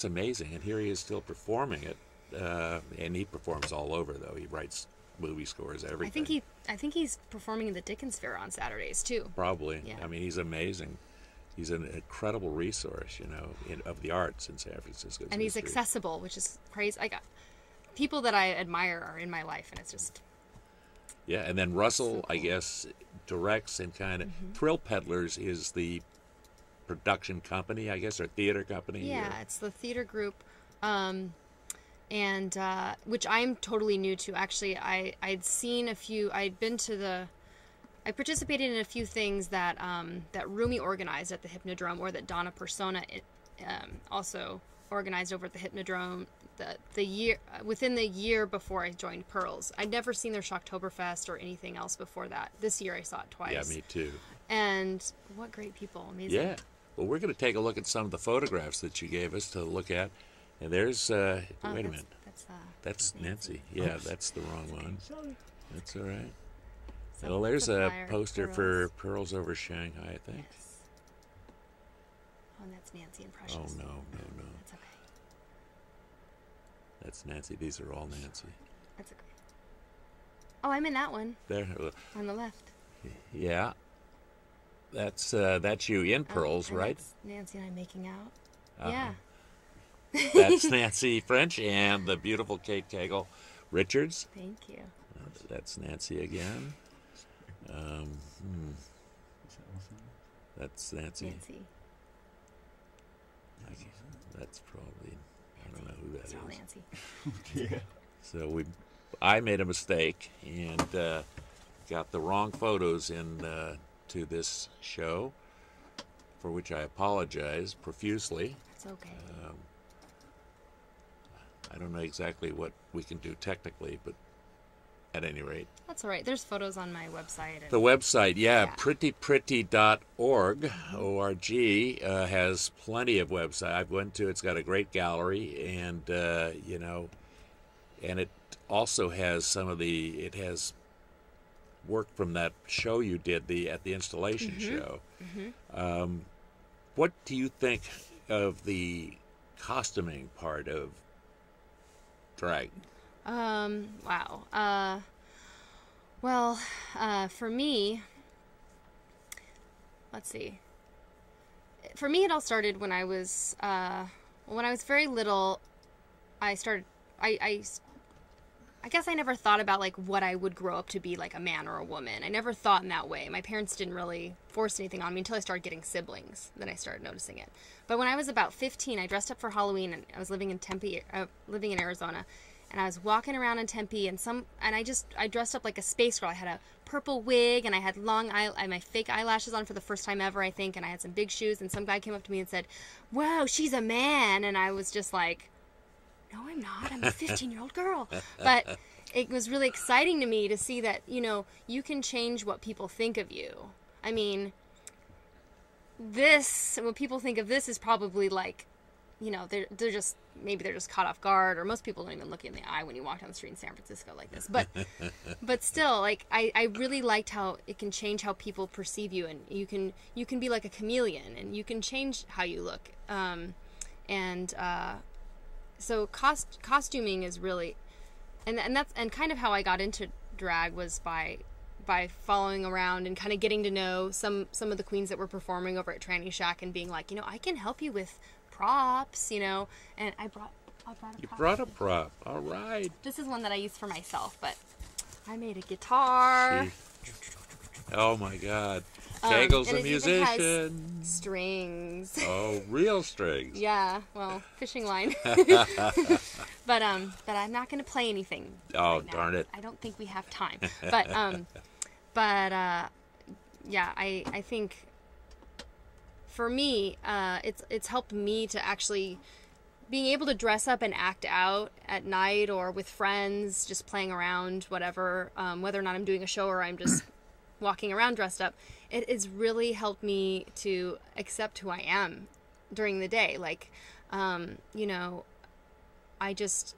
That's amazing. And here he is still performing it. And he performs all over, though. He writes movie scores, everything. I think he's performing in the Dickens Fair on Saturdays too. Probably. Yeah. I mean, he's amazing. He's an incredible resource, of the arts in San Francisco. And he's accessible, which is crazy. I got people that I admire are in my life, and it's just... Yeah, and then Russell, so cool. I guess, directs and kind of... Thrill Peddlers is the production company, I guess, or theater company. Yeah, it's the theater group, and which I'm totally new to. Actually, I'd seen a few... I participated in a few things that that Rumi organized at the Hypnodrome, or that Donna Persona also organized over at the Hypnodrome. Within the year before I joined Pearls, I'd never seen their Shocktoberfest or anything else before that. This year I saw it twice. Yeah, me too. And what great people! Amazing. Yeah. Well, we're going to take a look at some of the photographs that you gave us to look at. And there's wait a minute. That's Nancy. Yeah, that's the wrong one. That's all right. So Well, there's a poster Pearls. for Pearls Over Shanghai, I think. Yes. Oh, and that's Nancy and Precious. Oh, no. That's okay. That's Nancy. These are all Nancy. That's okay. Oh, I'm in that one. There. On the left. Yeah. That's you in Pearls, and right? That's Nancy and I making out. Uh-huh. Yeah. That's Nancy French and the beautiful Kate Kegel Richards. Thank you. That's Nancy again. That's Nancy. That's probably, I don't know who that It's all is. Nancy. Yeah. So I made a mistake and got the wrong photos in to this show, for which I apologize profusely. It's okay. I don't know exactly what we can do technically, but at any rate. That's all right. There's photos on my website. The website, Yeah. prettypretty.org, O-R-G, has plenty of websites. I've went to, it's got a great gallery, and, and it also has it has work from that show you did at the installation show. What do you think of the costuming part of drag? Wow. Well, for me, let's see. For me, it all started when I was very little. I guess I never thought about like what I would grow up to be, like a man or a woman. I never thought in that way. My parents didn't really force anything on me until I started getting siblings. Then I started noticing it. But when I was about 15, I dressed up for Halloween, and I was living in Tempe, living in Arizona. And I was walking around in Tempe, and I dressed up like a space girl. I had a purple wig, and I had I had my fake eyelashes on for the first time ever, I think, and I had some big shoes, and some guy came up to me and said, "Whoa, she's a man," and I was just like, "No, I'm not. I'm a 15-year-old girl." But it was really exciting to me to see that, you can change what people think of you. I mean, what people think of this is probably like, they're just caught off guard, or most people don't even look you in the eye when you walk down the street in San Francisco like this. But still, like, I really liked how it can change how people perceive you, and you can be like a chameleon, and you can change how you look. So costuming is really, and that's kind of how I got into drag, was by following around and kind of getting to know some of the queens that were performing over at Tranny Shack, and being like, I can help you with props, and I brought a prop. You brought a prop. All right. This is one that I used for myself, but I made a guitar. Oh my God. Kegel's and a it even has musician. Strings. Oh, real strings. Yeah, well, fishing line. But I'm not going to play anything. Oh, right now. darn it. I don't think we have time. Yeah, I think for me, it's helped me to actually being able to dress up and act out at night or with friends, just playing around, whatever, whether or not I'm doing a show or I'm just walking around dressed up. It has really helped me to accept who I am during the day. Like, I guess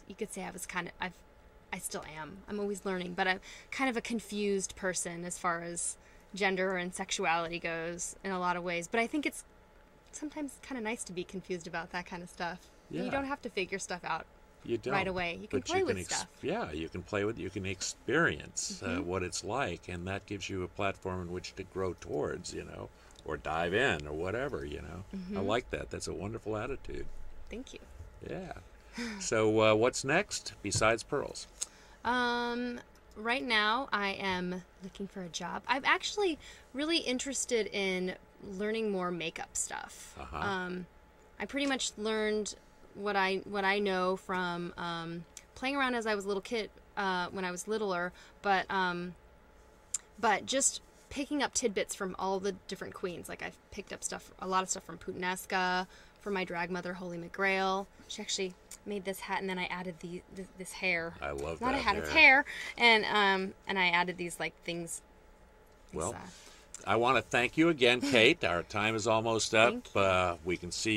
you could say I still am. I'm always learning, but I'm kind of a confused person as far as gender and sexuality goes in a lot of ways. But I think it's sometimes kind of nice to be confused about that kind of stuff. Yeah. You don't have to figure stuff out You don't. right away. You can But play you with can stuff. Yeah, you can play with. You can experience what it's like, and that gives you a platform in which to grow towards. Or dive in, or whatever. I like that. That's a wonderful attitude. Thank you. Yeah. So what's next besides pearls? Right now I am looking for a job. I'm actually really interested in learning more makeup stuff. I pretty much learned what I know from playing around as I was a little kid when I was littler, but just picking up tidbits from all the different queens. Like I've picked up a lot of stuff from Puttanesca, from my drag mother Holy McGrail. She actually made this hat, and then I added this hair. I love Not that a hat, hair. it's hair, and I added these like things. Well, I want to thank you again, Kate. Our time is almost up. Thank you. We can see